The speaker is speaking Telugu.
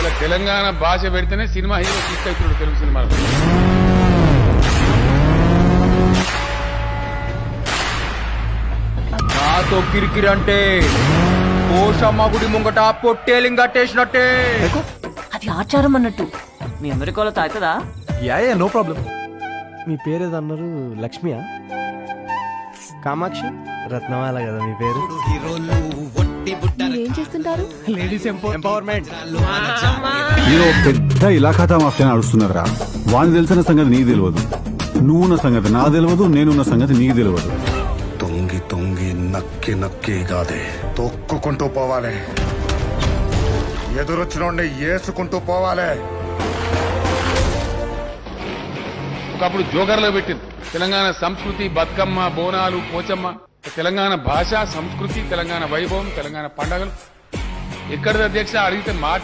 ఇలా తెలంగాణ భాష పెడితేనే సినిమా హీరో తీసుకెళ్తున్నాడు తెలుగు సినిమాలో. నాతో కిరికిరి అంటే పోషమ్మ గుడి ముంగట పొట్టేలింగ్ కట్టేసినట్టే. అది ఆచారం అన్నట్టు. మీ అమెరికాలో తాగుతుందా? Yeah no problem. మీ పేరు ఏదన్నారు? లక్ష్మియా? కామాక్షి? రత్నమాల కదా మీ పేరు? ఏం చేస్తుంటారు? Ladies empowerment. మీరు పెద్ద ఇలాఖాతా మాఫియా నడుస్తున్నారా? వాని తెలిసిన సంగతి నీకు తెలియదు, నువ్వున్న సంగతి నా తెలియదు, నేనున్న సంగతి నీకు తెలియదు. తొంగి తొంగి నక్కి నక్కి కాదే తొక్కుకుంటూ పోవాలి, ఎదురొచ్చినోడిని ఏసుకుంటూ పోవాలి. ఒకప్పుడు జోకర్లో పెట్టింది తెలంగాణ సంస్కృతి, బతుకమ్మ, బోనాలు, పోచమ్మ, తెలంగాణ భాష, సంస్కృతి, తెలంగాణ వైభవం, తెలంగాణ పండగలు. ఎక్కడిది అధ్యక్ష అడిగితే మాట